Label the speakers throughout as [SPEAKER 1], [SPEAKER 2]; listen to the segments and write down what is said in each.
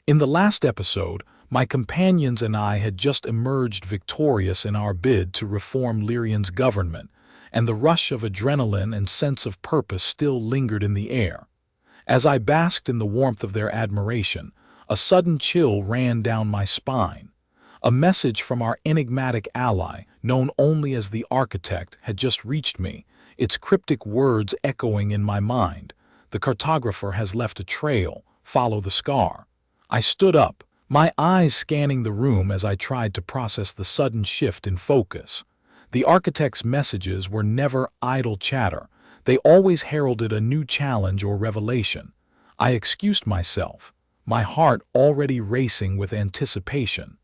[SPEAKER 1] In the last episode, my companions and I had just emerged victorious in our bid to reform Lyrian's government, and the rush of adrenaline and sense of purpose still lingered in the air. As I basked in the warmth of their admiration, a sudden chill ran down my spine. A message from our enigmatic ally, known only as the Architect, had just reached me, its cryptic words echoing in my mind. The cartographer has left a trail. Follow the scar. I stood up, my eyes scanning the room as I tried to process the sudden shift in focus. The Architect's messages were never idle chatter. They always heralded a new challenge or revelation. I excused myself, my heart already racing with anticipation.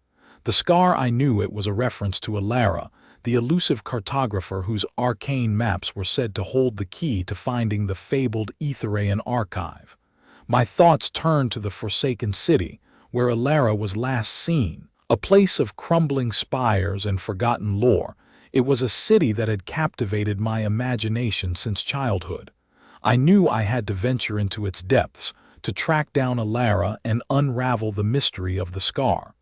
[SPEAKER 1] The scar, I knew it was a reference to Elara, the elusive cartographer whose arcane maps were said to hold the key to finding the fabled Aethereian archive. My thoughts turned to the Forsaken City, where Elara was last seen, a place of crumbling spires and forgotten lore. It was a city that had captivated my imagination since childhood. I knew I had to venture into its depths, to track down Elara and unravel the mystery of the scar.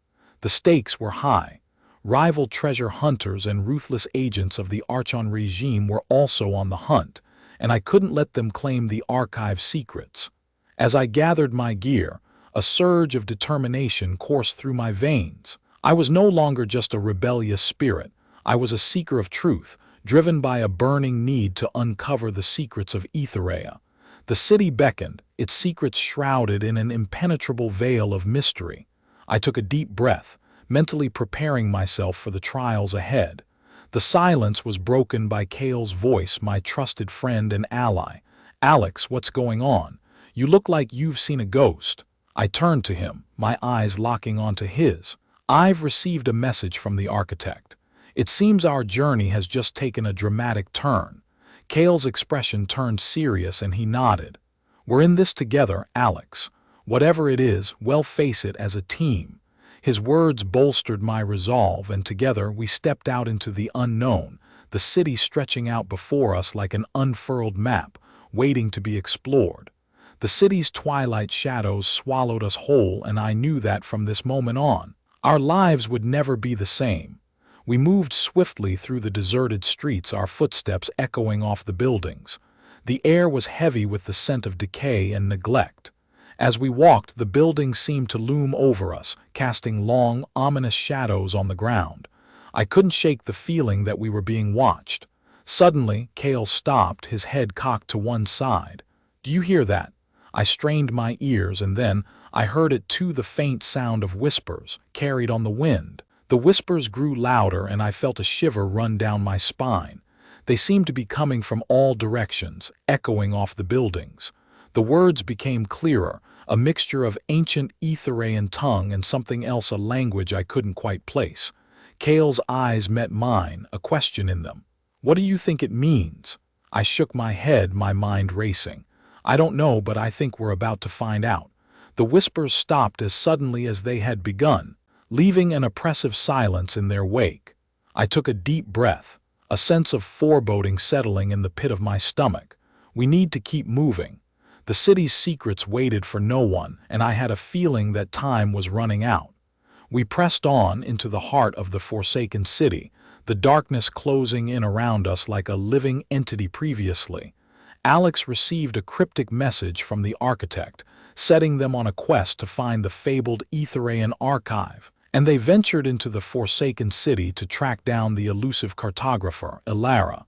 [SPEAKER 1] The stakes were high. Rival treasure hunters and ruthless agents of the Orion regime were also on the hunt, and I couldn't let them claim the archive's secrets. As I gathered my gear, a surge of determination coursed through my veins. I was no longer just a rebellious spirit. I was a seeker of truth, driven by a burning need to uncover the secrets of Aethereia. The city beckoned, its secrets shrouded in an impenetrable veil of mystery. I took a deep breath, mentally preparing myself for the trials ahead. The silence was broken by Kale's voice, my trusted friend and ally. "Alex, what's going on? You look like you've seen a ghost." I turned to him, my eyes locking onto his. "I've received a message from the Architect. It seems our journey has just taken a dramatic turn." Kale's expression turned serious and he nodded. "We're in this together, Alex. Whatever it is, we'll face it as a team." His words bolstered my resolve, and together we stepped out into the unknown, the city stretching out before us like an unfurled map, waiting to be explored. The city's twilight shadows swallowed us whole, and I knew that from this moment on, our lives would never be the same. We moved swiftly through the deserted streets, our footsteps echoing off the buildings. The air was heavy with the scent of decay and neglect. As we walked, the buildings seemed to loom over us, casting long, ominous shadows on the ground. I couldn't shake the feeling that we were being watched. Suddenly, Kale stopped, his head cocked to one side. "Do you hear that?" I strained my ears, and then I heard it too, the faint sound of whispers, carried on the wind. The whispers grew louder, and I felt a shiver run down my spine. They seemed to be coming from all directions, echoing off the buildings. The words became clearer, a mixture of ancient Aethereian tongue and something else, a language I couldn't quite place. Kale's eyes met mine, a question in them. "What do you think it means?" I shook my head, my mind racing. "I don't know, but I think we're about to find out." The whispers stopped as suddenly as they had begun, leaving an oppressive silence in their wake. I took a deep breath, a sense of foreboding settling in the pit of my stomach. We need to keep moving. The city's secrets waited for no one, and I had a feeling that time was running out. We pressed on into the heart of the Forsaken City, the darkness closing in around us like a living entity. Previously, Alex received a cryptic message from the Architect, setting them on a quest to find the fabled Aethereian archive, and they ventured into the Forsaken City to track down the elusive cartographer, Elara.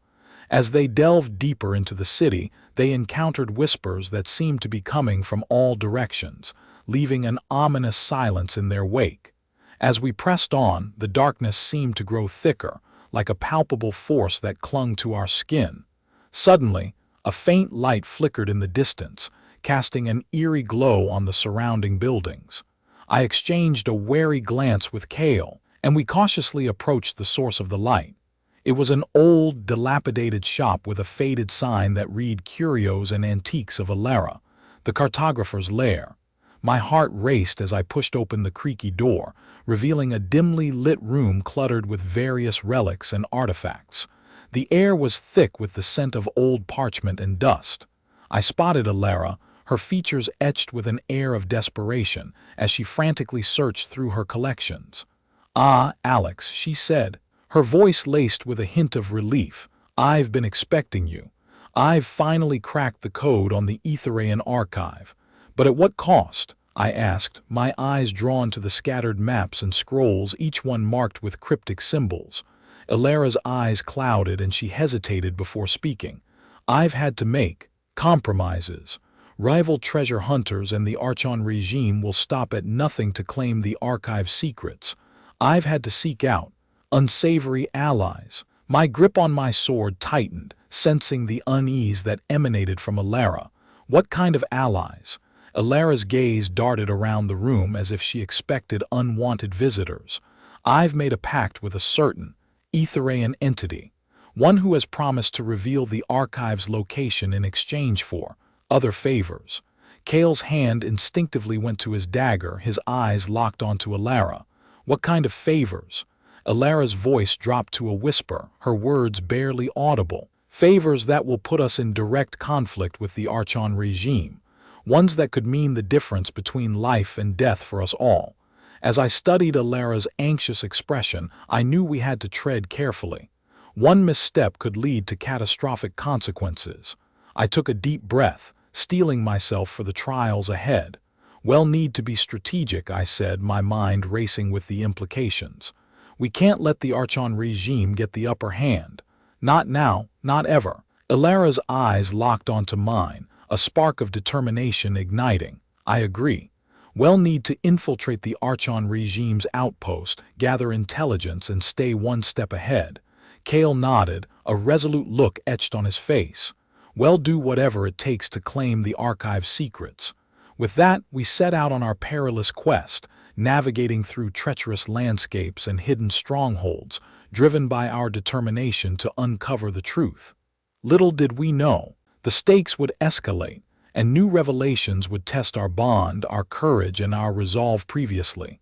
[SPEAKER 1] As they delved deeper into the city, they encountered whispers that seemed to be coming from all directions, leaving an ominous silence in their wake. As we pressed on, the darkness seemed to grow thicker, like a palpable force that clung to our skin. Suddenly, a faint light flickered in the distance, casting an eerie glow on the surrounding buildings. I exchanged a wary glance with Kale, and we cautiously approached the source of the light. It was an old, dilapidated shop with a faded sign that read "Curios and Antiques of Elara," the cartographer's lair. My heart raced as I pushed open the creaky door, revealing a dimly lit room cluttered with various relics and artifacts. The air was thick with the scent of old parchment and dust. I spotted Elara, her features etched with an air of desperation as she frantically searched through her collections. "Ah, Alex," she said, her voice laced with a hint of relief. "I've been expecting you. I've finally cracked the code on the Aethereian archive. But at what cost?" I asked, my eyes drawn to the scattered maps and scrolls, each one marked with cryptic symbols. Elara's eyes clouded and she hesitated before speaking. "I've had to make compromises. Rival treasure hunters and the Archon regime will stop at nothing to claim the archive's secrets. I've had to seek out unsavory allies." My grip on my sword tightened, sensing the unease that emanated from Elara. "What kind of allies?" Elara's gaze darted around the room as if she expected unwanted visitors. "I've made a pact with a certain Aethereian entity, one who has promised to reveal the archive's location in exchange for other favors." Kale's hand instinctively went to his dagger, his eyes locked onto Elara. "What kind of favors?" Elara's voice dropped to a whisper, her words barely audible. "Favors that will put us in direct conflict with the Archon regime. Ones that could mean the difference between life and death for us all." As I studied Elara's anxious expression, I knew we had to tread carefully. One misstep could lead to catastrophic consequences. I took a deep breath, steeling myself for the trials ahead. "We'll need to be strategic," I said, my mind racing with the implications. "We can't let the Archon regime get the upper hand. Not now, not ever." Elara's eyes locked onto mine, a spark of determination igniting. "I agree. We'll need to infiltrate the Archon regime's outpost, gather intelligence, and stay one step ahead." Kale nodded, a resolute look etched on his face. "We'll do whatever it takes to claim the archive's secrets." With that, we set out on our perilous quest, navigating through treacherous landscapes and hidden strongholds, driven by our determination to uncover the truth. Little did we know, the stakes would escalate, and new revelations would test our bond, our courage, and our resolve previously.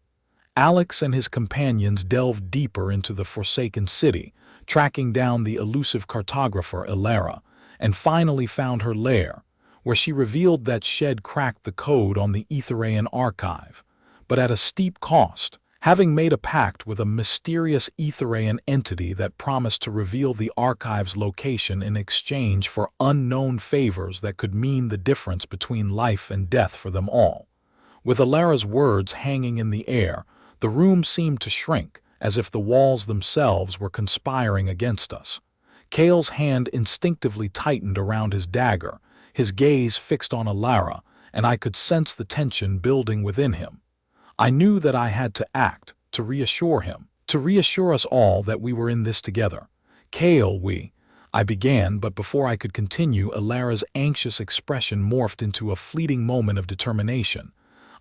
[SPEAKER 1] Alex and his companions delved deeper into the Forsaken City, tracking down the elusive cartographer Elara, and finally found her lair, where she revealed that she'd cracked the code on the Aethereian archive, but at a steep cost, having made a pact with a mysterious Aethereian entity that promised to reveal the archive's location in exchange for unknown favors that could mean the difference between life and death for them all. With Elara's words hanging in the air, the room seemed to shrink, as if the walls themselves were conspiring against us. Kale's hand instinctively tightened around his dagger, his gaze fixed on Elara, and I could sense the tension building within him. I knew that I had to act, to reassure him, to reassure us all that we were in this together. "Kale, I began, but before I could continue, Elara's anxious expression morphed into a fleeting moment of determination.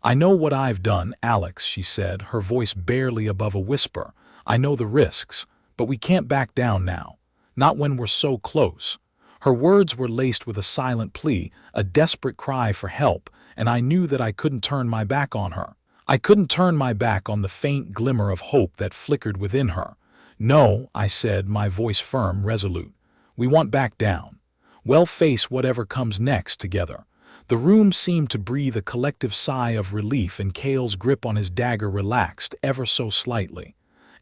[SPEAKER 1] "I know what I've done, Alex," she said, her voice barely above a whisper. "I know the risks, but we can't back down now. Not when we're so close." Her words were laced with a silent plea, a desperate cry for help, and I knew that I couldn't turn my back on her. I couldn't turn my back on the faint glimmer of hope that flickered within her. "No," I said, my voice firm, resolute. "We won't back down. We'll face whatever comes next together." The room seemed to breathe a collective sigh of relief, and Kale's grip on his dagger relaxed ever so slightly.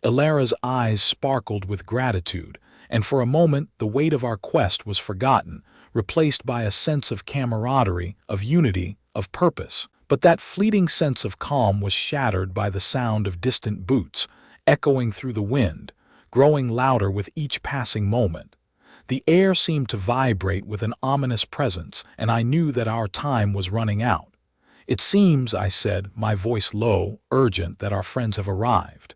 [SPEAKER 1] Elara's eyes sparkled with gratitude, and for a moment the weight of our quest was forgotten, replaced by a sense of camaraderie, of unity, of purpose. But that fleeting sense of calm was shattered by the sound of distant boots, echoing through the wind, growing louder with each passing moment. The air seemed to vibrate with an ominous presence, and I knew that our time was running out. "It seems," I said, my voice low, urgent, "that our friends have arrived."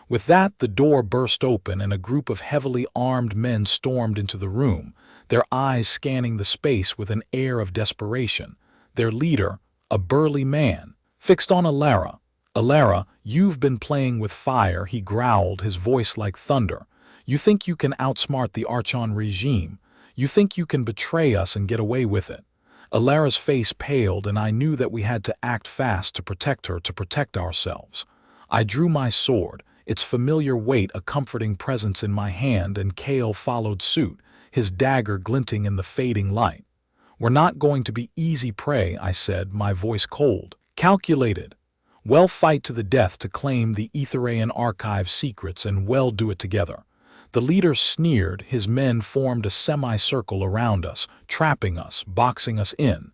[SPEAKER 1] With that, the door burst open and a group of heavily armed men stormed into the room, their eyes scanning the space with an air of desperation. Their leader, a burly man, fixed on Elara. "Elara, you've been playing with fire," he growled, his voice like thunder. "You think you can outsmart the Archon regime? You think you can betray us and get away with it?" Elara's face paled, and I knew that we had to act fast to protect her, to protect ourselves. I drew my sword, its familiar weight a comforting presence in my hand, and Kale followed suit, his dagger glinting in the fading light. "We're not going to be easy prey," I said, my voice cold. "Calculated. We'll fight to the death to claim the Aethereian archive secrets, and we'll do it together." The leader sneered. His men formed a semicircle around us, trapping us, boxing us in.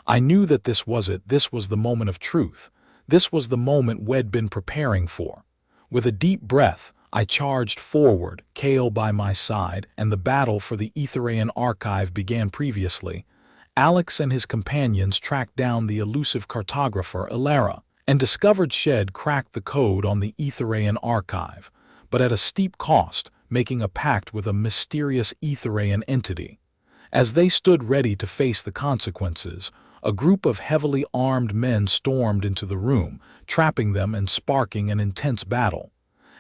[SPEAKER 1] I knew that this was it. This was the moment of truth. This was the moment we'd been preparing for. With a deep breath, I charged forward, Kale by my side, and the battle for the Aethereian archive began. Previously, Alex and his companions tracked down the elusive cartographer Elara, and discovered she'd cracked the code on the Aethereian archive, but at a steep cost, making a pact with a mysterious Aethereian entity. As they stood ready to face the consequences, a group of heavily armed men stormed into the room, trapping them and sparking an intense battle.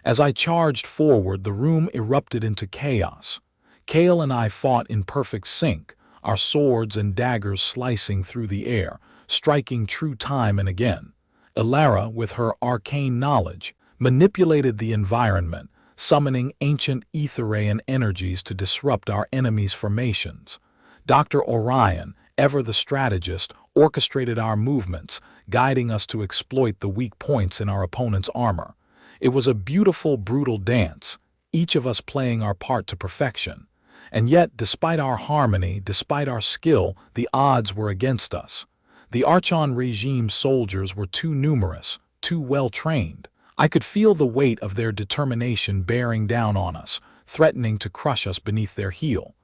[SPEAKER 1] As I charged forward, the room erupted into chaos. Kale and I fought in perfect sync, our swords and daggers slicing through the air, striking true time and again. Elara, with her arcane knowledge, manipulated the environment, summoning ancient Aethereian energies to disrupt our enemies' formations. Dr. Orion, ever the strategist, orchestrated our movements, guiding us to exploit the weak points in our opponent's armor. It was a beautiful, brutal dance, each of us playing our part to perfection. And yet, despite our harmony, despite our skill, the odds were against us. The Archon regime soldiers were too numerous, too well-trained. I could feel the weight of their determination bearing down on us, threatening to crush us beneath their heel.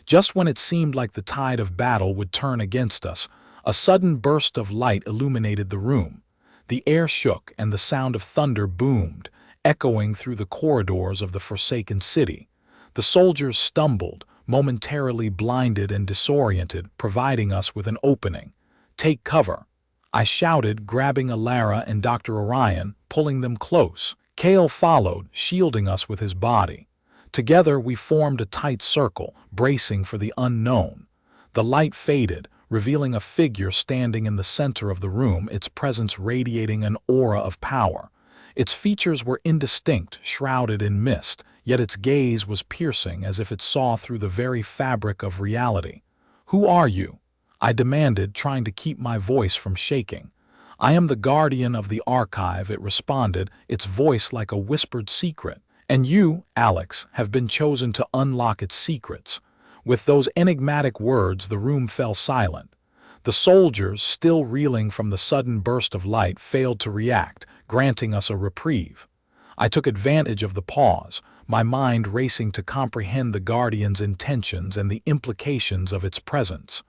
[SPEAKER 1] Just when it seemed like the tide of battle would turn against us, a sudden burst of light illuminated the room. The air shook and the sound of thunder boomed, echoing through the corridors of the forsaken city. The soldiers stumbled, momentarily blinded and disoriented, providing us with an opening. "Take cover," I shouted, grabbing Elara and Dr. Orion, pulling them close. Kale followed, shielding us with his body. Together we formed a tight circle, bracing for the unknown. The light faded, revealing a figure standing in the center of the room, its presence radiating an aura of power. Its features were indistinct, shrouded in mist, yet its gaze was piercing, as if it saw through the very fabric of reality. "Who are you?" I demanded, trying to keep my voice from shaking. "I am the guardian of the archive," it responded, its voice like a whispered secret. "And you, Alex, have been chosen to unlock its secrets." With those enigmatic words, the room fell silent. The soldiers, still reeling from the sudden burst of light, failed to react, granting us a reprieve. I took advantage of the pause, my mind racing to comprehend the Guardian's intentions and the implications of its presence.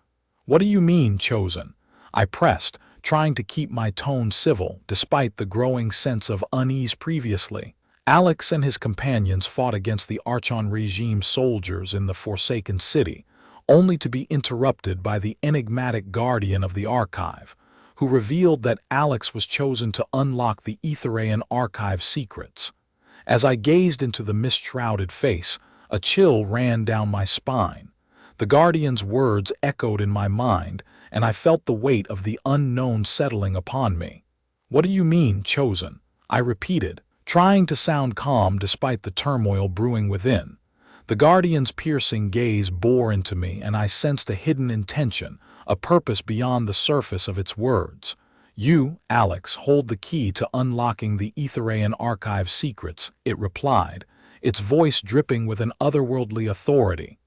[SPEAKER 1] "What do you mean, chosen?" I pressed, trying to keep my tone civil, despite the growing sense of unease previously. Alex and his companions fought against the Archon regime soldiers in the Forsaken City, only to be interrupted by the enigmatic guardian of the archive, who revealed that Alex was chosen to unlock the Aethereian archive secrets. As I gazed into the mist-shrouded face, a chill ran down my spine. The guardian's words echoed in my mind, and I felt the weight of the unknown settling upon me. "What do you mean, chosen?" I repeated, trying to sound calm despite the turmoil brewing within. The guardian's piercing gaze bore into me, and I sensed a hidden intention, a purpose beyond the surface of its words. "You, Alex, hold the key to unlocking the Aethereian archive secrets," it replied, its voice dripping with an otherworldly authority.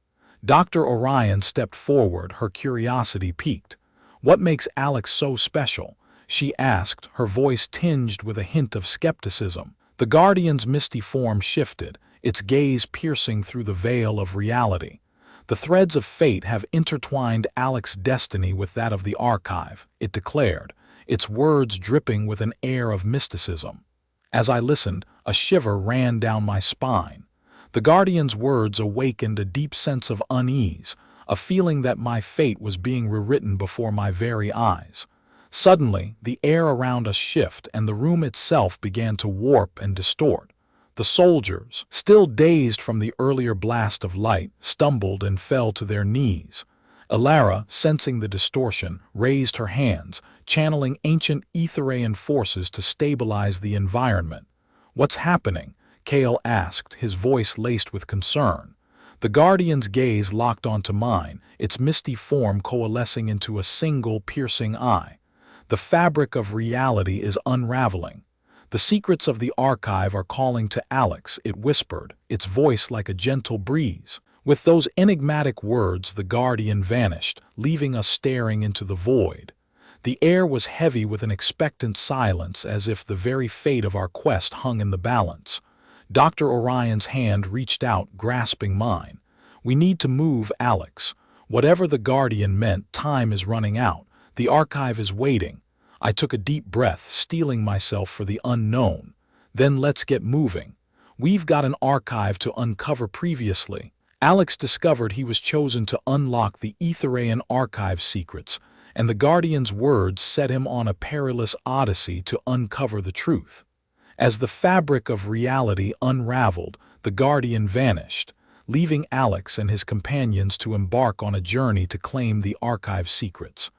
[SPEAKER 1] Dr. Orion stepped forward, her curiosity piqued. "What makes Alex so special?" she asked, her voice tinged with a hint of skepticism. The guardian's misty form shifted, its gaze piercing through the veil of reality. "The threads of fate have intertwined Alex's destiny with that of the archive," it declared, its words dripping with an air of mysticism. As I listened, a shiver ran down my spine. The guardian's words awakened a deep sense of unease, a feeling that my fate was being rewritten before my very eyes. Suddenly, the air around us shifted, and the room itself began to warp and distort. The soldiers, still dazed from the earlier blast of light, stumbled and fell to their knees. Elara, sensing the distortion, raised her hands, channeling ancient Aethereian forces to stabilize the environment. "What's happening?" Kale asked, his voice laced with concern. The Guardian's gaze locked onto mine, its misty form coalescing into a single piercing eye. The fabric of reality is unraveling. The secrets of the archive are calling to Alex, it whispered, its voice like a gentle breeze. With those enigmatic words, the Guardian vanished, leaving us staring into the void. The air was heavy with an expectant silence, as if the very fate of our quest hung in the balance. Dr. Orion's hand reached out, grasping mine. "We need to move, Alex. Whatever the Guardian meant, time is running out. The archive is waiting." I took a deep breath, steeling myself for the unknown. "Then let's get moving. We've got an archive to uncover previously." Alex discovered he was chosen to unlock the Aethereian archive secrets, and the Guardian's words set him on a perilous odyssey to uncover the truth. As the fabric of reality unraveled, the Guardian vanished, leaving Alex and his companions to embark on a journey to claim the archive secrets.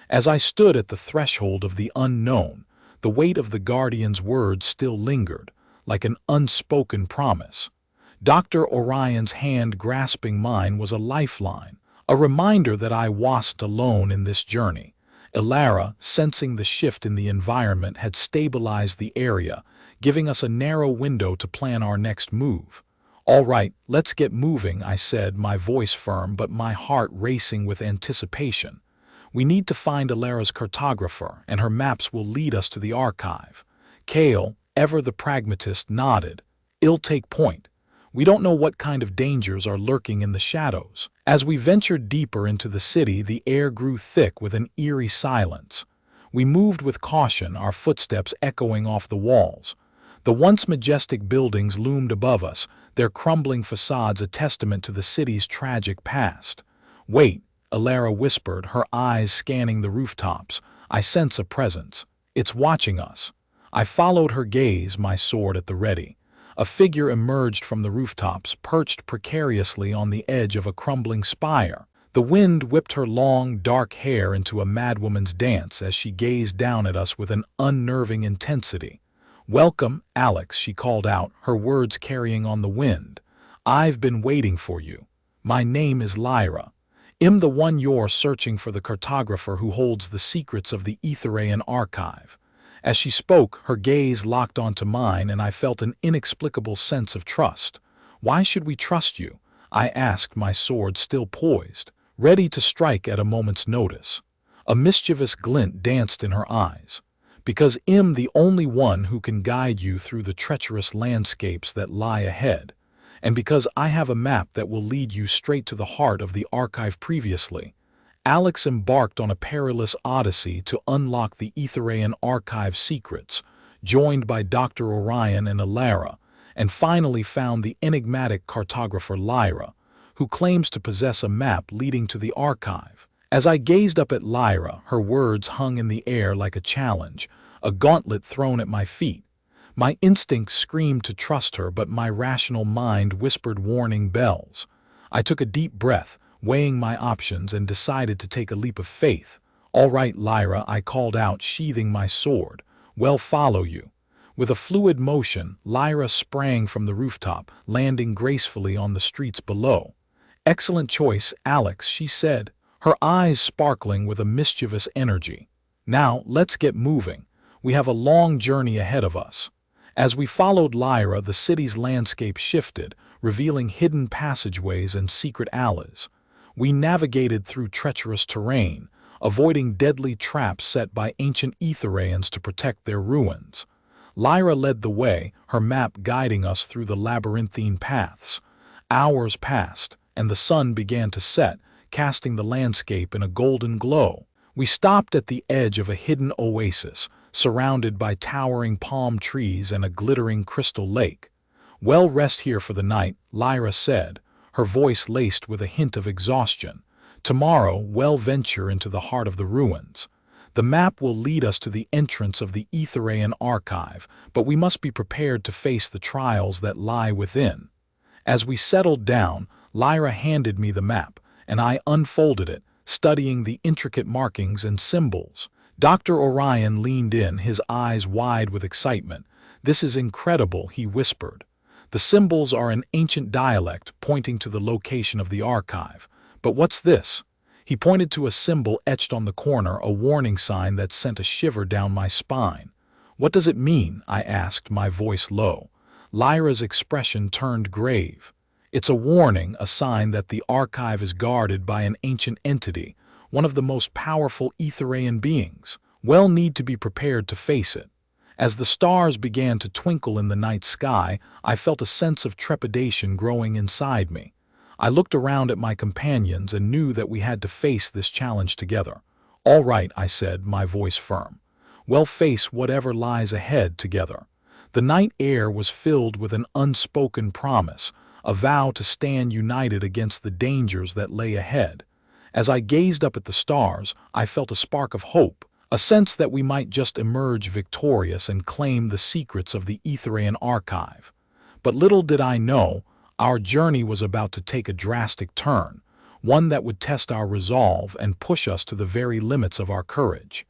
[SPEAKER 1] As I stood at the threshold of the unknown, the weight of the Guardian's words still lingered, like an unspoken promise. Dr. Orion's hand grasping mine was a lifeline, a reminder that I wasn't alone in this journey. Elara, sensing the shift in the environment, had stabilized the area, giving us a narrow window to plan our next move. "All right, let's get moving," I said, my voice firm but my heart racing with anticipation. "We need to find Elara's cartographer, and her maps will lead us to the archive." Kale, ever the pragmatist, nodded. "I'll take point. We don't know what kind of dangers are lurking in the shadows." As we ventured deeper into the city, the air grew thick with an eerie silence. We moved with caution, our footsteps echoing off the walls. The once majestic buildings loomed above us, their crumbling facades a testament to the city's tragic past. "Wait," Elara whispered, her eyes scanning the rooftops. "I sense a presence. It's watching us." I followed her gaze, my sword at the ready. A figure emerged from the rooftops, perched precariously on the edge of a crumbling spire. The wind whipped her long, dark hair into a madwoman's dance as she gazed down at us with an unnerving intensity. "Welcome, Alex," she called out, her words carrying on the wind. "I've been waiting for you. My name is Lyra. I'm the one you're searching for, the cartographer who holds the secrets of the Aethereian archive." As she spoke, her gaze locked onto mine, and I felt an inexplicable sense of trust. "Why should we trust you?" I asked, my sword still poised, ready to strike at a moment's notice. A mischievous glint danced in her eyes. "Because I'm the only one who can guide you through the treacherous landscapes that lie ahead. And because I have a map that will lead you straight to the heart of the archive previously." Alex embarked on a perilous odyssey to unlock the Aethereian archive secrets, joined by Dr. Orion and Elara, and finally found the enigmatic cartographer Lyra, who claims to possess a map leading to the archive. As I gazed up at Lyra, her words hung in the air like a challenge, a gauntlet thrown at my feet. My instincts screamed to trust her, but my rational mind whispered warning bells. I took a deep breath, weighing my options, and decided to take a leap of faith. "All right, Lyra," I called out, sheathing my sword. "We'll follow you." With a fluid motion, Lyra sprang from the rooftop, landing gracefully on the streets below. "Excellent choice, Alex," she said, her eyes sparkling with a mischievous energy. "Now, let's get moving. We have a long journey ahead of us." As we followed Lyra, the city's landscape shifted, revealing hidden passageways and secret alleys. We navigated through treacherous terrain, avoiding deadly traps set by ancient Aethereians to protect their ruins. Lyra led the way, her map guiding us through the labyrinthine paths. Hours passed, and the sun began to set, casting the landscape in a golden glow. We stopped at the edge of a hidden oasis, surrounded by towering palm trees and a glittering crystal lake. "We'll rest here for the night," Lyra said, her voice laced with a hint of exhaustion. "Tomorrow, we'll venture into the heart of the ruins. The map will lead us to the entrance of the Aethereian archive, but we must be prepared to face the trials that lie within." As we settled down, Lyra handed me the map, and I unfolded it, studying the intricate markings and symbols. Dr. Orion leaned in, his eyes wide with excitement. "This is incredible," he whispered. The symbols are an ancient dialect pointing to the location of the archive. But what's this? He pointed to a symbol etched on the corner, a warning sign that sent a shiver down my spine. What does it mean? I asked, my voice low. Lyra's expression turned grave. It's a warning, a sign that the archive is guarded by an ancient entity, one of the most powerful Aethereian beings. We'll need to be prepared to face it. As the stars began to twinkle in the night sky, I felt a sense of trepidation growing inside me. I looked around at my companions and knew that we had to face this challenge together. "All right," I said, my voice firm. "We'll face whatever lies ahead together." The night air was filled with an unspoken promise, a vow to stand united against the dangers that lay ahead. As I gazed up at the stars, I felt a spark of hope, a sense that we might just emerge victorious and claim the secrets of the Aethereian archive. But little did I know, our journey was about to take a drastic turn, one that would test our resolve and push us to the very limits of our courage.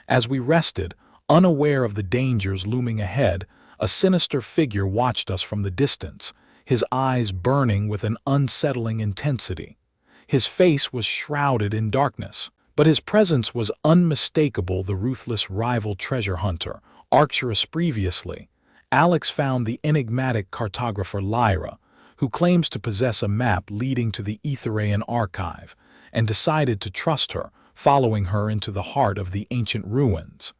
[SPEAKER 1] As we rested, unaware of the dangers looming ahead, a sinister figure watched us from the distance, his eyes burning with an unsettling intensity. His face was shrouded in darkness, but his presence was unmistakable. The ruthless rival treasure hunter, Arcturus. Previously, Alex found the enigmatic cartographer Lyra, who claims to possess a map leading to the Aethereian archive, and decided to trust her, following her into the heart of the ancient ruins.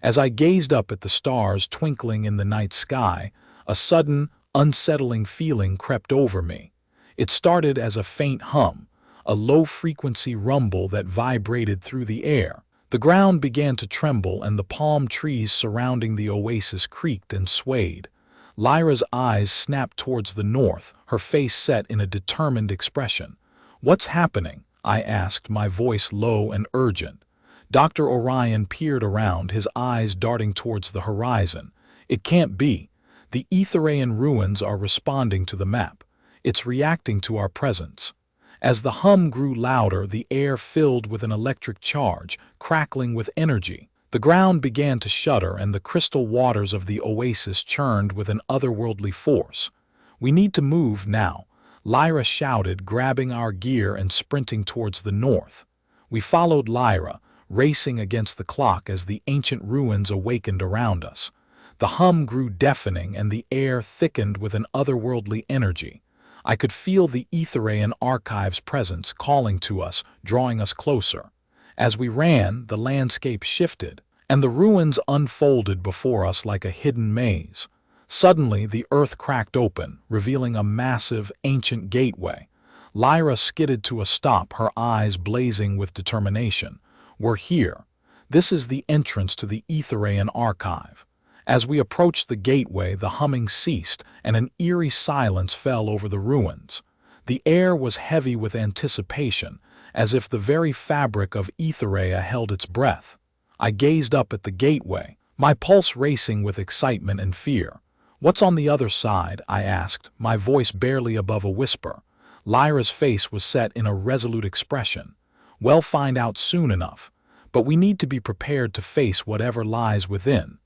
[SPEAKER 1] As I gazed up at the stars twinkling in the night sky, a sudden, unsettling feeling crept over me. It started as a faint hum, a low-frequency rumble that vibrated through the air. The ground began to tremble and the palm trees surrounding the oasis creaked and swayed. Lyra's eyes snapped towards the north, her face set in a determined expression. "What's happening?" I asked, my voice low and urgent. Dr. Orion peered around, his eyes darting towards the horizon. "It can't be. The Aethereian ruins are responding to the map. It's reacting to our presence." As the hum grew louder, the air filled with an electric charge, crackling with energy. The ground began to shudder and the crystal waters of the oasis churned with an otherworldly force. "We need to move now," Lyra shouted, grabbing our gear and sprinting towards the north. We followed Lyra, racing against the clock as the ancient ruins awakened around us. The hum grew deafening and the air thickened with an otherworldly energy. I could feel the Aethereian archive's presence calling to us, drawing us closer. As we ran, the landscape shifted, and the ruins unfolded before us like a hidden maze. Suddenly, the earth cracked open, revealing a massive, ancient gateway. Lyra skidded to a stop, her eyes blazing with determination. "We're here. This is the entrance to the Aethereian archive." As we approached the gateway, the humming ceased, and an eerie silence fell over the ruins. The air was heavy with anticipation, as if the very fabric of Aethereia held its breath. I gazed up at the gateway, my pulse racing with excitement and fear. "What's on the other side?" I asked, my voice barely above a whisper. Lyra's face was set in a resolute expression. "We'll find out soon enough, but we need to be prepared to face whatever lies within."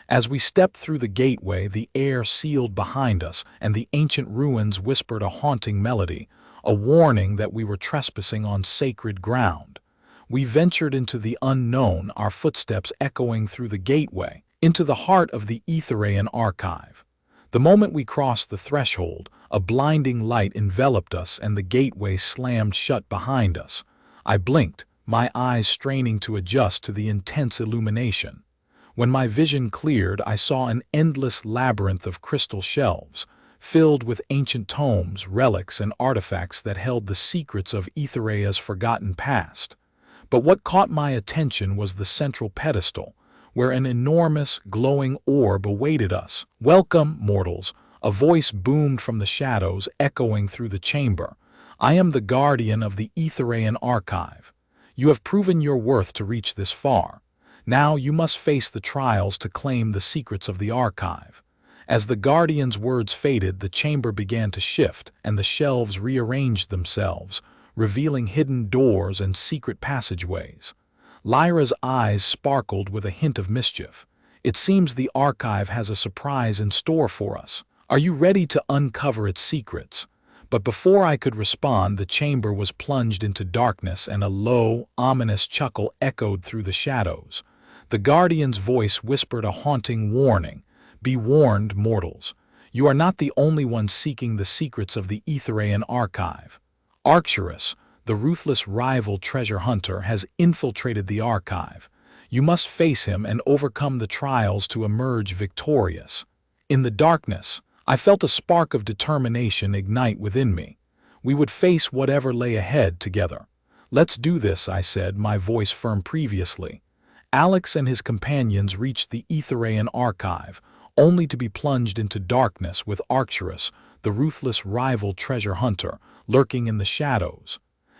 [SPEAKER 1] As we stepped through the gateway, the air sealed behind us, and the ancient ruins whispered a haunting melody, a warning that we were trespassing on sacred ground. We ventured into the unknown, our footsteps echoing through the gateway, into the heart of the Aethereian archive. The moment we crossed the threshold, a blinding light enveloped us and the gateway slammed shut behind us. I blinked, my eyes straining to adjust to the intense illumination. When my vision cleared, I saw an endless labyrinth of crystal shelves, filled with ancient tomes, relics, and artifacts that held the secrets of Aethereia's forgotten past. But what caught my attention was the central pedestal, where an enormous, glowing orb awaited us. "Welcome, mortals," a voice boomed from the shadows, echoing through the chamber. "I am the guardian of the Aethereian archive. You have proven your worth to reach this far. Now you must face the trials to claim the secrets of the archive." As the guardian's words faded, the chamber began to shift, and the shelves rearranged themselves, revealing hidden doors and secret passageways. Lyra's eyes sparkled with a hint of mischief. "It seems the archive has a surprise in store for us." Are you ready to uncover its secrets? But before I could respond, the chamber was plunged into darkness and a low, ominous chuckle echoed through the shadows. The guardian's voice whispered a haunting warning. Be warned, mortals. You are not the only ones seeking the secrets of the Aethereian archive. Treacherous, the ruthless rival treasure hunter, has infiltrated the archive. You must face him and overcome the trials to emerge victorious. In the darkness, I felt a spark of determination ignite within me. We would face whatever lay ahead together. Let's do this, I said, my voice firm previously. Alex and his companions reached the Aethereian archive, only to be plunged into darkness with Treacherous, the ruthless rival treasure hunter, lurking in the shadows.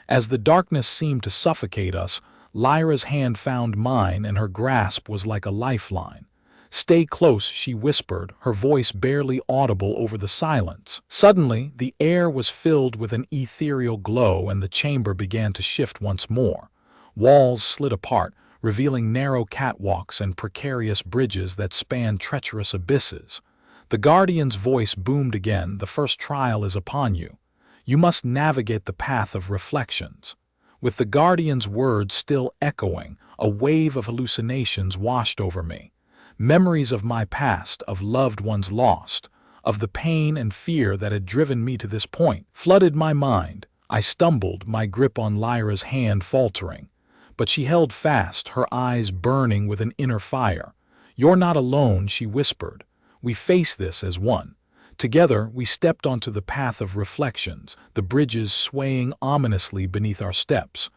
[SPEAKER 1] As the darkness seemed to suffocate us, Lyra's hand found mine and her grasp was like a lifeline. Stay close, she whispered, her voice barely audible over the silence. Suddenly, the air was filled with an ethereal glow and the chamber began to shift once more. Walls slid apart, revealing narrow catwalks and precarious bridges that spanned treacherous abysses. The guardian's voice boomed again, the first trial is upon you. You must navigate the path of reflections. With the guardian's words still echoing, a wave of hallucinations washed over me. Memories of my past, of loved ones lost, of the pain and fear that had driven me to this point, flooded my mind. I stumbled, my grip on Lyra's hand faltering. But she held fast, her eyes burning with an inner fire. You're not alone, she whispered. We face this as one. Together, we stepped onto the path of reflections, the bridges swaying ominously beneath our steps.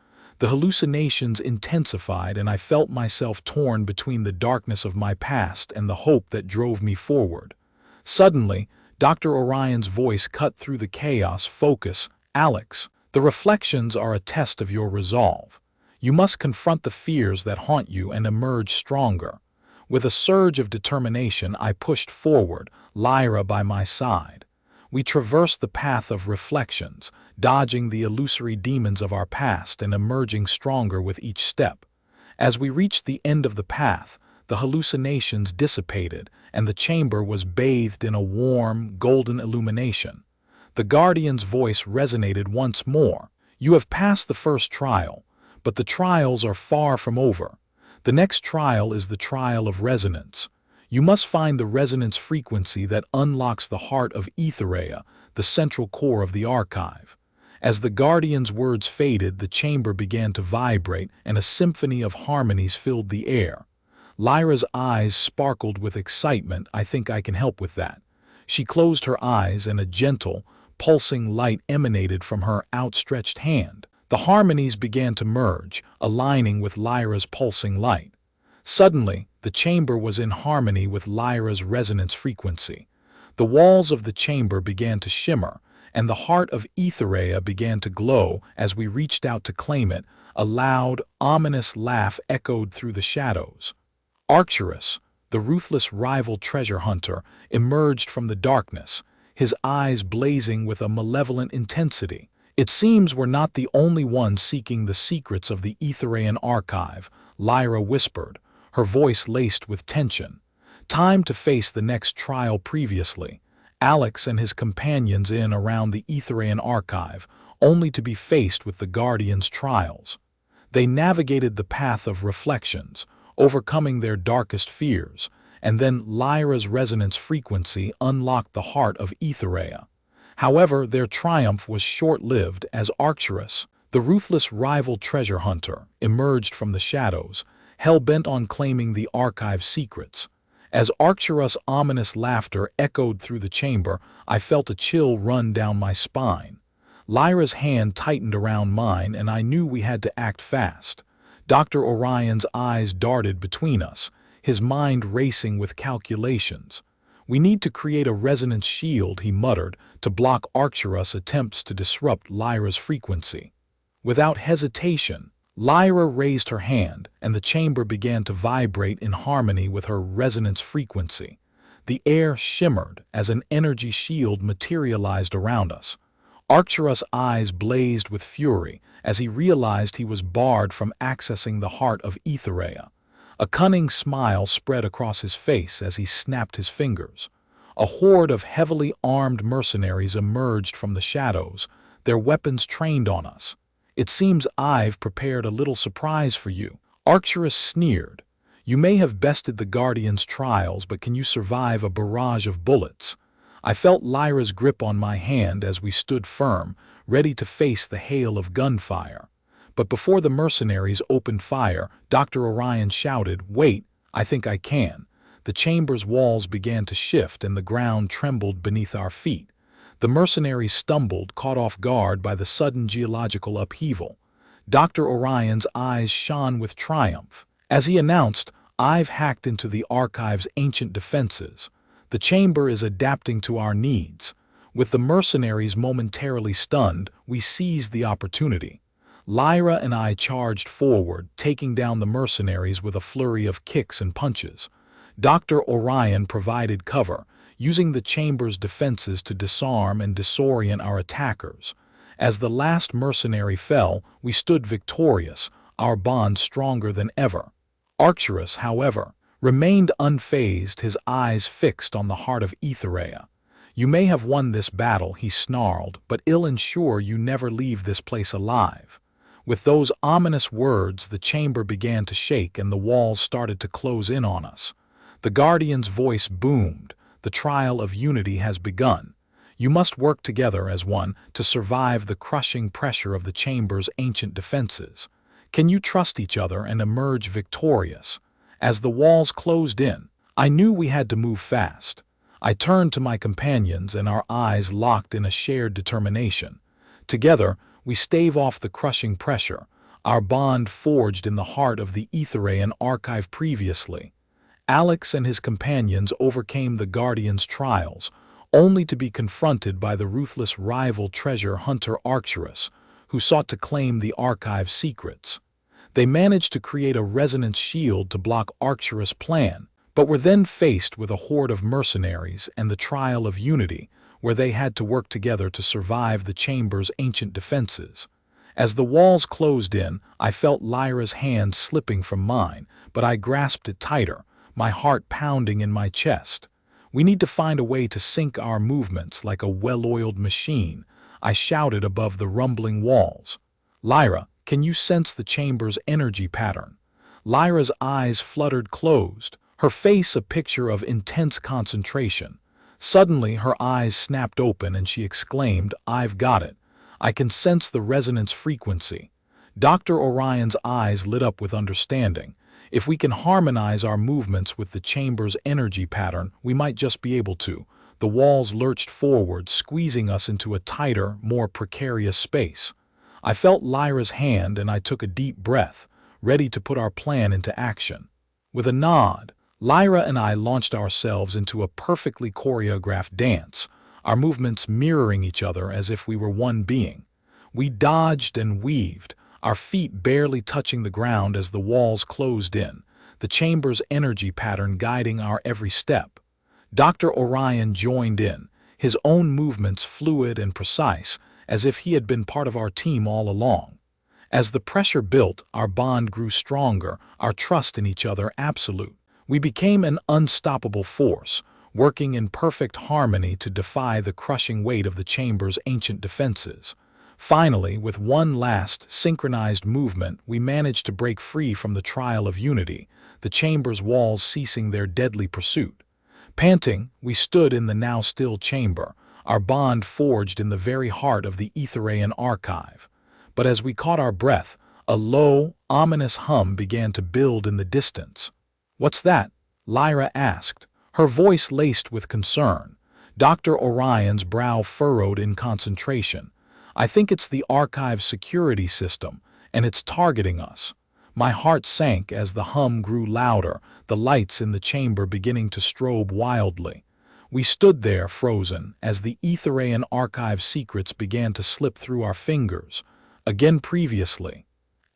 [SPEAKER 1] The hallucinations intensified and I felt myself torn between the darkness of my past and the hope that drove me forward. Suddenly, Dr. Orion's voice cut through the chaos. Focus, Alex. The reflections are a test of your resolve. You must confront the fears that haunt you and emerge stronger. With a surge of determination, I pushed forward, Lyra by my side. We traversed the path of reflections, dodging the illusory demons of our past and emerging stronger with each step. As we reached the end of the path, the hallucinations dissipated and the chamber was bathed in a warm, golden illumination. The guardian's voice resonated once more. You have passed the first trial, but the trials are far from over. The next trial is the trial of resonance. You must find the resonance frequency that unlocks the heart of Aethereia, the central core of the archive. As the guardian's words faded, the chamber began to vibrate and a symphony of harmonies filled the air. Lyra's eyes sparkled with excitement. I think I can help with that. She closed her eyes and a gentle, pulsing light emanated from her outstretched hand. The harmonies began to merge, aligning with Lyra's pulsing light. Suddenly, the chamber was in harmony with Lyra's resonance frequency. The walls of the chamber began to shimmer, and the heart of Aethereia began to glow as we reached out to claim it. A loud, ominous laugh echoed through the shadows. Treacherous, the ruthless rival treasure hunter, emerged from the darkness, his eyes blazing with a malevolent intensity. It seems we're not the only ones seeking the secrets of the Aethereian archive, Lyra whispered, her voice laced with tension. Time to face the next trial. Previously, Alex and his companions in around the Aethereian archive, only to be faced with the Guardian's trials. They navigated the path of reflections, overcoming their darkest fears, and then Lyra's resonance frequency unlocked the heart of Aethereia. However, their triumph was short-lived as Treacherous, the ruthless rival treasure hunter, emerged from the shadows, hell-bent on claiming the archive's secrets. As Treacherous' ominous laughter echoed through the chamber, I felt a chill run down my spine. Lyra's hand tightened around mine and I knew we had to act fast. Dr. Orion's eyes darted between us, his mind racing with calculations. We need to create a resonance shield, he muttered, to block Treacherous' attempts to disrupt Lyra's frequency. Without hesitation, Lyra raised her hand, and the chamber began to vibrate in harmony with her resonance frequency. The air shimmered as an energy shield materialized around us. Treacherous' eyes blazed with fury as he realized he was barred from accessing the heart of Aethereia. A cunning smile spread across his face as he snapped his fingers. A horde of heavily armed mercenaries emerged from the shadows, their weapons trained on us. "It seems I've prepared a little surprise for you," Arcturus sneered. "You may have bested the Guardian's trials, but can you survive a barrage of bullets?" I felt Lyra's grip on my hand as we stood firm, ready to face the hail of gunfire. But before the mercenaries opened fire, Dr. Orion shouted, "Wait, I think I can." The chamber's walls began to shift and the ground trembled beneath our feet. The mercenaries stumbled, caught off guard by the sudden geological upheaval. Dr. Orion's eyes shone with triumph. As he announced, "I've hacked into the archive's ancient defenses. The chamber is adapting to our needs." With the mercenaries momentarily stunned, we seized the opportunity. Lyra and I charged forward, taking down the mercenaries with a flurry of kicks and punches. Dr. Orion provided cover, using the chamber's defenses to disarm and disorient our attackers. As the last mercenary fell, we stood victorious, our bond stronger than ever. Arcturus, however, remained unfazed, his eyes fixed on the heart of Aethereia. "You may have won this battle," he snarled, "but I'll ensure you never leave this place alive." With those ominous words, the chamber began to shake and the walls started to close in on us. The Guardian's voice boomed. "The trial of unity has begun. You must work together as one to survive the crushing pressure of the chamber's ancient defenses. Can you trust each other and emerge victorious?" As the walls closed in, I knew we had to move fast. I turned to my companions and our eyes locked in a shared determination. Together, we stave off the crushing pressure, our bond forged in the heart of the Aethereian archive previously. Alex and his companions overcame the Guardian's trials, only to be confronted by the ruthless rival treasure hunter Arcturus, who sought to claim the archive's secrets. They managed to create a resonance shield to block Arcturus' plan, but were then faced with a horde of mercenaries and the trial of unity, where they had to work together to survive the chamber's ancient defenses. As the walls closed in, I felt Lyra's hand slipping from mine, but I grasped it tighter, my heart pounding in my chest. "We need to find a way to sync our movements like a well-oiled machine," I shouted above the rumbling walls. "Lyra, can you sense the chamber's energy pattern?" Lyra's eyes fluttered closed, her face a picture of intense concentration. Suddenly, her eyes snapped open and she exclaimed, "I've got it. I can sense the resonance frequency." Dr. Orion's eyes lit up with understanding. "If we can harmonize our movements with the chamber's energy pattern, we might just be able to." The walls lurched forward, squeezing us into a tighter, more precarious space. I felt Lyra's hand and I took a deep breath, ready to put our plan into action. With a nod, Lyra and I launched ourselves into a perfectly choreographed dance, our movements mirroring each other as if we were one being. We dodged and weaved, our feet barely touching the ground as the walls closed in, the chamber's energy pattern guiding our every step. Dr. Orion joined in, his own movements fluid and precise, as if he had been part of our team all along. As the pressure built, our bond grew stronger, our trust in each other absolute. We became an unstoppable force, working in perfect harmony to defy the crushing weight of the chamber's ancient defenses. Finally, with one last, synchronized movement, we managed to break free from the trial of unity, the chamber's walls ceasing their deadly pursuit. Panting, we stood in the now still chamber, our bond forged in the very heart of the Aethereian archive. But as we caught our breath, a low, ominous hum began to build in the distance. "What's that?" Lyra asked, her voice laced with concern. Dr. Orion's brow furrowed in concentration. "I think it's the archive's security system, and it's targeting us." My heart sank as the hum grew louder, the lights in the chamber beginning to strobe wildly. We stood there frozen as the Aethereian archive's secrets began to slip through our fingers. Again previously,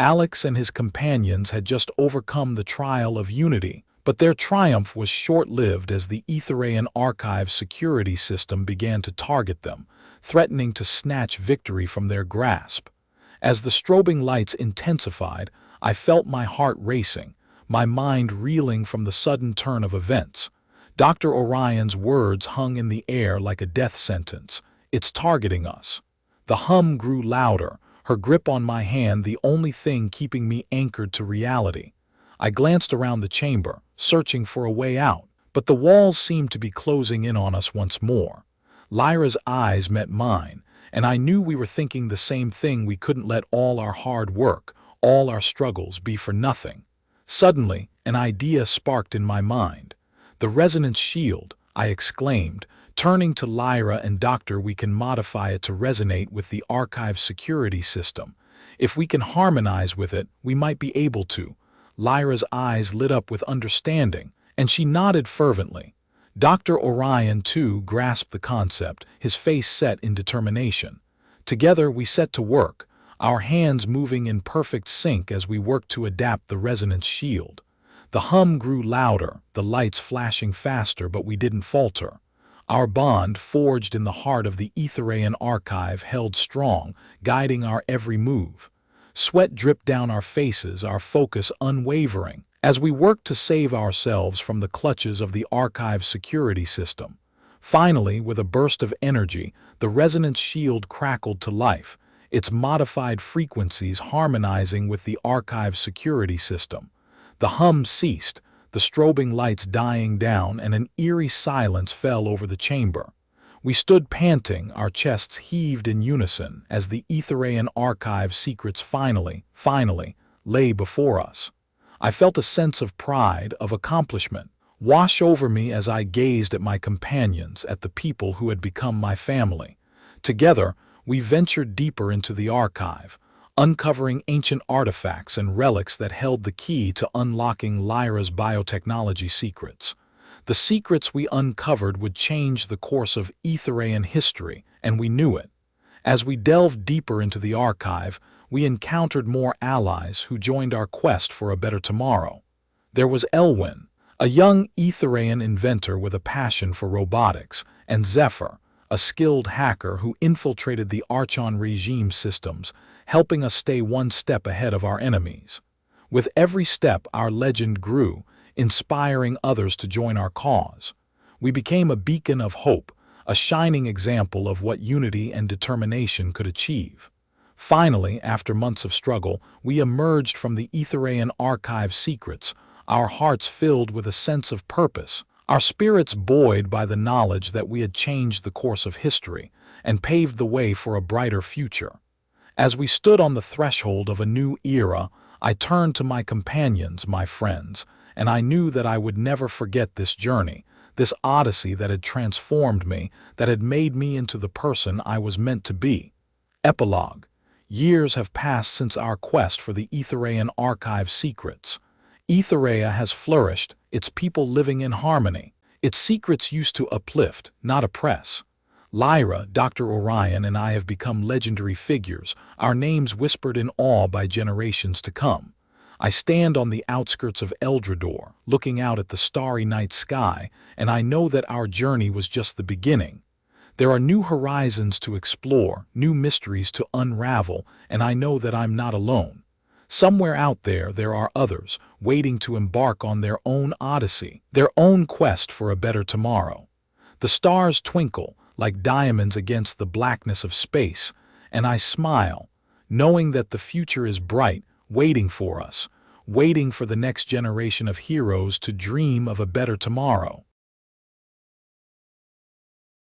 [SPEAKER 1] Alex and his companions had just overcome the trial of unity, but their triumph was short-lived as the Aethereian archive's security system began to target them, threatening to snatch victory from their grasp. As the strobing lights intensified, I felt my heart racing, my mind reeling from the sudden turn of events. Dr. Orion's words hung in the air like a death sentence. It's targeting us. The hum grew louder, her grip on my hand the only thing keeping me anchored to reality. I glanced around the chamber, searching for a way out, but the walls seemed to be closing in on us once more. Lyra's eyes met mine, and I knew we were thinking the same thing. We couldn't let all our hard work, all our struggles be for nothing. Suddenly, an idea sparked in my mind. "The resonance shield," I exclaimed, turning to Lyra and Doctor. "We can modify it to resonate with the archive security system. If we can harmonize with it, we might be able to." Lyra's eyes lit up with understanding, and she nodded fervently. Dr. Orion, too, grasped the concept, his face set in determination. Together we set to work, our hands moving in perfect sync as we worked to adapt the resonance shield. The hum grew louder, the lights flashing faster, but we didn't falter. Our bond, forged in the heart of the Aethereian archive, held strong, guiding our every move. Sweat dripped down our faces, our focus unwavering, as we worked to save ourselves from the clutches of the archive's security system. Finally, with a burst of energy, the resonance shield crackled to life, its modified frequencies harmonizing with the archive's security system. The hum ceased, the strobing lights dying down, and an eerie silence fell over the chamber. We stood panting, our chests heaved in unison, as the Aethereian archive's secrets finally lay before us. I felt a sense of pride, of accomplishment, wash over me as I gazed at my companions, at the people who had become my family. Together, we ventured deeper into the archive, uncovering ancient artifacts and relics that held the key to unlocking Lyra's biotechnology secrets. The secrets we uncovered would change the course of Aethereian history, and we knew it. As we delved deeper into the archive, we encountered more allies who joined our quest for a better tomorrow. There was Elwyn, a young Aethereian inventor with a passion for robotics, and Zephyr, a skilled hacker who infiltrated the Archon regime systems, helping us stay one step ahead of our enemies. With every step, our legend grew, inspiring others to join our cause. We became a beacon of hope, a shining example of what unity and determination could achieve. Finally, after months of struggle, we emerged from the Aethereian archive's secrets, our hearts filled with a sense of purpose, our spirits buoyed by the knowledge that we had changed the course of history and paved the way for a brighter future. As we stood on the threshold of a new era, I turned to my companions, my friends, and I knew that I would never forget this journey, this odyssey that had transformed me, that had made me into the person I was meant to be. Epilogue. Years have passed since our quest for the Aethereian archive secrets. Aethereia has flourished, its people living in harmony. Its secrets used to uplift, not oppress. Lyra, Dr. Orion, and I have become legendary figures, our names whispered in awe by generations to come. I stand on the outskirts of Eldrador, looking out at the starry night sky, and I know that our journey was just the beginning. There are new horizons to explore, new mysteries to unravel, and I know that I'm not alone. Somewhere out there, there are others, waiting to embark on their own odyssey, their own quest for a better tomorrow. The stars twinkle, like diamonds against the blackness of space, and I smile, knowing that the future is bright, waiting for us, waiting for the next generation of heroes to dream of a better tomorrow.